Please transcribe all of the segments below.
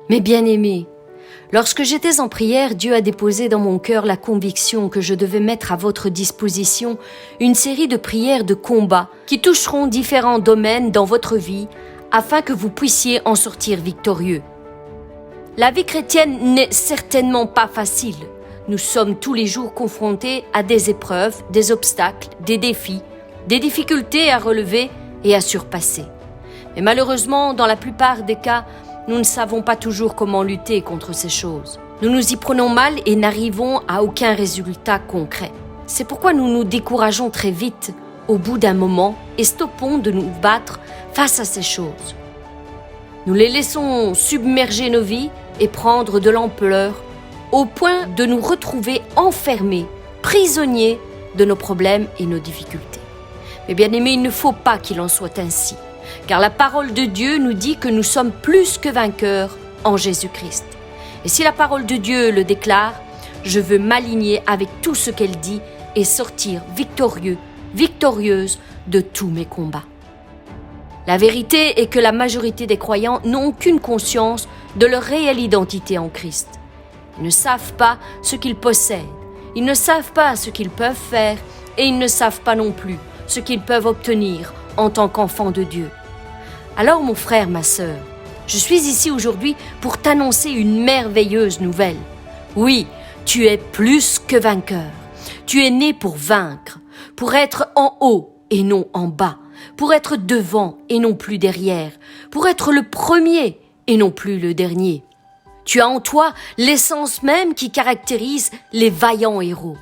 Mes bien-aimés, lorsque j'étais en prière, Dieu a déposé dans mon cœur la conviction que je devais mettre à votre disposition une série de prières de combat qui toucheront différents domaines dans votre vie afin que vous puissiez en sortir victorieux. La vie chrétienne n'est certainement pas facile. Nous sommes tous les jours confrontés à des épreuves, des obstacles, des défis, des difficultés à relever et à surpasser. Mais malheureusement, dans la plupart des cas, nous ne savons pas toujours comment lutter contre ces choses. Nous nous y prenons mal et n'arrivons à aucun résultat concret. C'est pourquoi nous nous décourageons très vite au bout d'un moment et stoppons de nous battre face à ces choses. Nous les laissons submerger nos vies et prendre de l'ampleur au point de nous retrouver enfermés, prisonniers de nos problèmes et nos difficultés. Mais bien aimés, il ne faut pas qu'il en soit ainsi. Car la parole de Dieu nous dit que nous sommes plus que vainqueurs en Jésus-Christ. Et si la parole de Dieu le déclare, je veux m'aligner avec tout ce qu'elle dit et sortir victorieux, victorieuse de tous mes combats. La vérité est que la majorité des croyants n'ont aucune conscience de leur réelle identité en Christ. Ils ne savent pas ce qu'ils possèdent, ils ne savent pas ce qu'ils peuvent faire et ils ne savent pas non plus ce qu'ils peuvent obtenir en tant qu'enfants de Dieu. Alors mon frère, ma sœur, je suis ici aujourd'hui pour t'annoncer une merveilleuse nouvelle. Oui, tu es plus que vainqueur. Tu es né pour vaincre, pour être en haut et non en bas, pour être devant et non plus derrière, pour être le premier et non plus le dernier. Tu as en toi l'essence même qui caractérise les vaillants héros.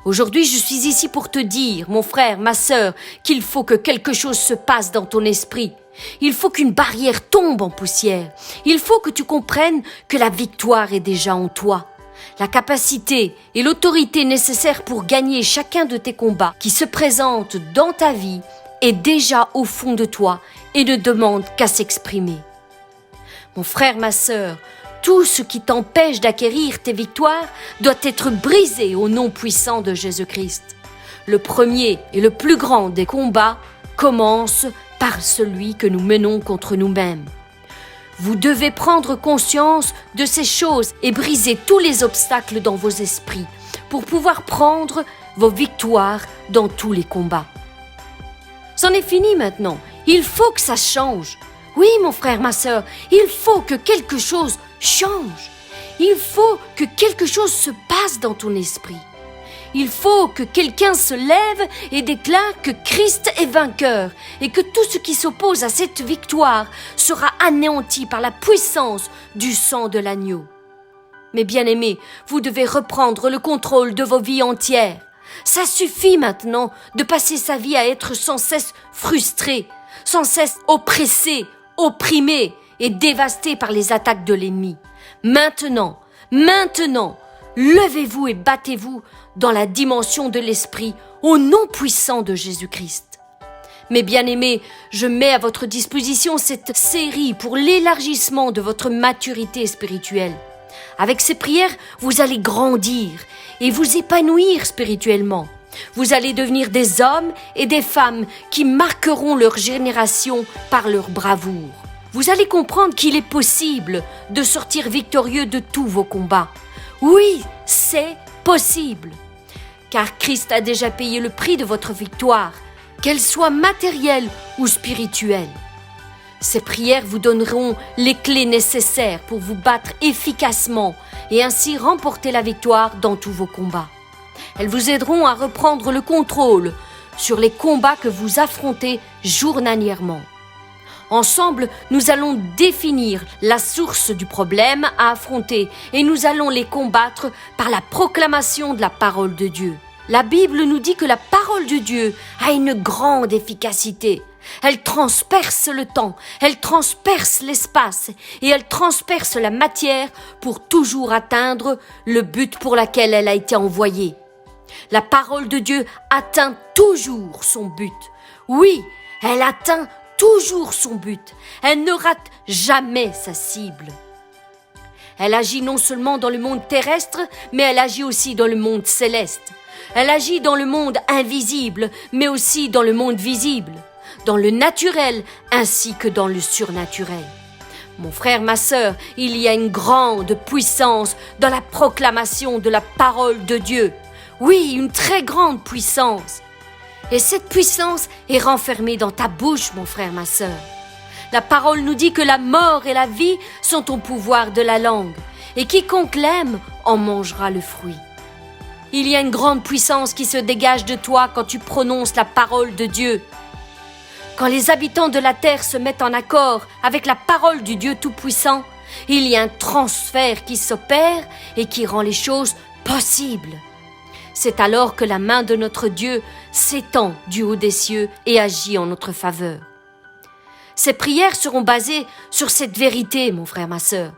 Aujourd'hui, je suis ici pour te dire, mon frère, ma sœur, qu'il faut que quelque chose se passe dans ton esprit. Il faut qu'une barrière tombe en poussière. Il faut que tu comprennes que la victoire est déjà en toi. La capacité et l'autorité nécessaires pour gagner chacun de tes combats qui se présentent dans ta vie est déjà au fond de toi et ne demande qu'à s'exprimer. Mon frère, ma sœur, tout ce qui t'empêche d'acquérir tes victoires doit être brisé au nom puissant de Jésus-Christ. Le premier et le plus grand des combats commence par celui que nous menons contre nous-mêmes. Vous devez prendre conscience de ces choses et briser tous les obstacles dans vos esprits pour pouvoir prendre vos victoires dans tous les combats. C'en est fini maintenant. Il faut que ça change. Oui, mon frère, ma sœur, il faut que quelque chose change. Il faut que quelque chose se passe dans ton esprit. Il faut que quelqu'un se lève et déclare que Christ est vainqueur et que tout ce qui s'oppose à cette victoire sera anéanti par la puissance du sang de l'agneau. Mes bien-aimés, vous devez reprendre le contrôle de vos vies entières. Ça suffit maintenant de passer sa vie à être sans cesse frustré, sans cesse oppressé, opprimé et dévasté par les attaques de l'ennemi. Maintenant, levez-vous et battez-vous dans la dimension de l'esprit au nom puissant de Jésus-Christ. Mes bien-aimés, je mets à votre disposition cette série pour l'élargissement de votre maturité spirituelle. Avec ces prières, vous allez grandir et vous épanouir spirituellement. Vous allez devenir des hommes et des femmes qui marqueront leur génération par leur bravoure. Vous allez comprendre qu'il est possible de sortir victorieux de tous vos combats. Oui, c'est possible. Car Christ a déjà payé le prix de votre victoire, qu'elle soit matérielle ou spirituelle. Ces prières vous donneront les clés nécessaires pour vous battre efficacement et ainsi remporter la victoire dans tous vos combats. Elles vous aideront à reprendre le contrôle sur les combats que vous affrontez journalièrement. Ensemble, nous allons définir la source du problème à affronter et nous allons les combattre par la proclamation de la parole de Dieu. La Bible nous dit que la parole de Dieu a une grande efficacité. Elle transperce le temps, elle transperce l'espace et elle transperce la matière pour toujours atteindre le but pour lequel elle a été envoyée. La parole de Dieu atteint toujours son but. Oui, elle atteint toujours son but. Elle ne rate jamais sa cible. Elle agit non seulement dans le monde terrestre, mais elle agit aussi dans le monde céleste. Elle agit dans le monde invisible, mais aussi dans le monde visible, dans le naturel ainsi que dans le surnaturel. Mon frère, ma sœur, il y a une grande puissance dans la proclamation de la parole de Dieu. Oui, une très grande puissance. Et cette puissance est renfermée dans ta bouche, mon frère, ma sœur. La parole nous dit que la mort et la vie sont au pouvoir de la langue, et quiconque l'aime en mangera le fruit. Il y a une grande puissance qui se dégage de toi quand tu prononces la parole de Dieu. Quand les habitants de la terre se mettent en accord avec la parole du Dieu Tout-Puissant, il y a un transfert qui s'opère et qui rend les choses possibles. C'est alors que la main de notre Dieu s'étend du haut des cieux et agit en notre faveur. Ces prières seront basées sur cette vérité, mon frère, ma sœur.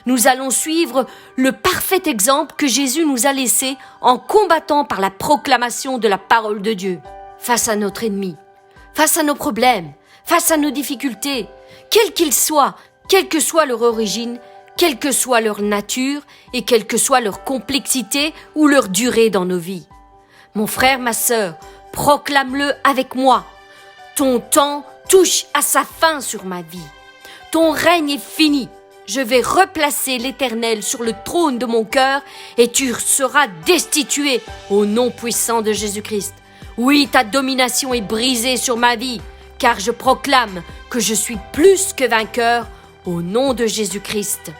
Nous allons suivre le parfait exemple que Jésus nous a laissé en combattant par la proclamation de la parole de Dieu face à notre ennemi, face à nos problèmes, face à nos difficultés, quels qu'ils soient, quelle que soit leur origine, quelle que soit leur nature et quelle que soit leur complexité ou leur durée dans nos vies. Mon frère, ma sœur, proclame-le avec moi. Ton temps touche à sa fin sur ma vie. Ton règne est fini. Je vais replacer l'Éternel sur le trône de mon cœur et tu seras destitué au nom puissant de Jésus-Christ. Oui, ta domination est brisée sur ma vie, car je proclame que je suis plus que vainqueur au nom de Jésus-Christ.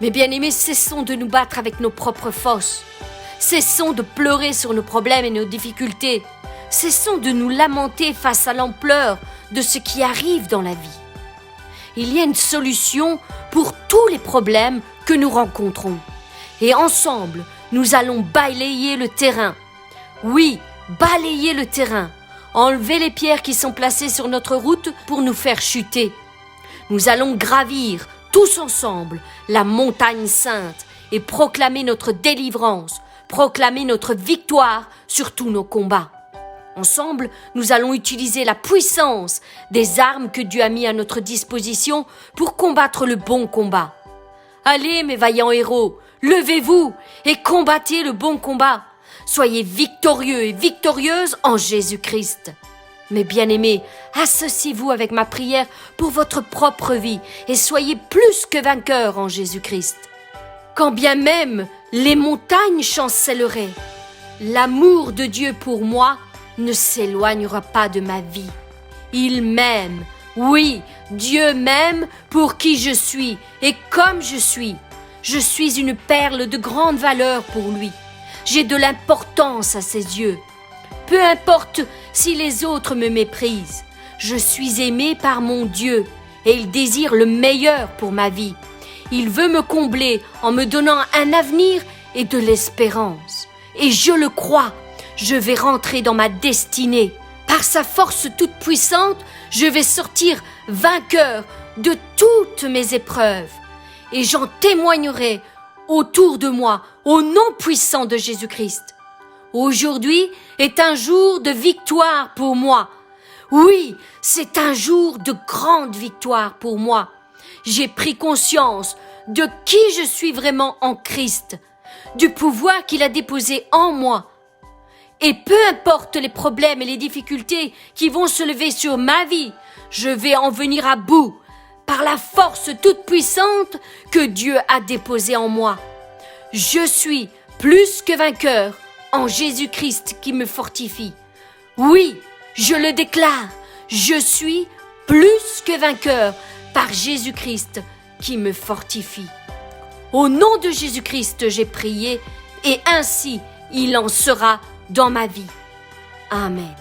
Mes bien-aimés, cessons de nous battre avec nos propres forces. Cessons de pleurer sur nos problèmes et nos difficultés. Cessons de nous lamenter face à l'ampleur de ce qui arrive dans la vie. Il y a une solution pour tous les problèmes que nous rencontrons. Et ensemble, nous allons balayer le terrain. Oui, balayer le terrain. Enlever les pierres qui sont placées sur notre route pour nous faire chuter. Nous allons gravir tous ensemble la montagne sainte et proclamer notre délivrance, proclamer notre victoire sur tous nos combats. Ensemble, nous allons utiliser la puissance des armes que Dieu a mis à notre disposition pour combattre le bon combat. Allez, mes vaillants héros, levez-vous et combattez le bon combat. Soyez victorieux et victorieuses en Jésus-Christ. Mes bien-aimés, associez-vous avec ma prière pour votre propre vie et soyez plus que vainqueurs en Jésus-Christ. Quand bien même les montagnes chancelleraient, l'amour de Dieu pour moi ne s'éloignera pas de ma vie. Il m'aime. Oui, Dieu m'aime pour qui je suis et comme je suis. Je suis une perle de grande valeur pour lui. J'ai de l'importance à ses yeux. Peu importe si les autres me méprisent, je suis aimé par mon Dieu et il désire le meilleur pour ma vie. Il veut me combler en me donnant un avenir et de l'espérance. Et je le crois. Je vais rentrer dans ma destinée. Par sa force toute puissante, je vais sortir vainqueur de toutes mes épreuves. Et j'en témoignerai autour de moi, au nom puissant de Jésus-Christ. Aujourd'hui est un jour de victoire pour moi. Oui, c'est un jour de grande victoire pour moi. J'ai pris conscience de qui je suis vraiment en Christ, du pouvoir qu'il a déposé en moi. Et peu importe les problèmes et les difficultés qui vont se lever sur ma vie, je vais en venir à bout par la force toute puissante que Dieu a déposée en moi. Je suis plus que vainqueur en Jésus-Christ qui me fortifie. Oui, je le déclare, je suis plus que vainqueur par Jésus-Christ qui me fortifie. Au nom de Jésus-Christ, j'ai prié et ainsi il en sera dans ma vie. Amen.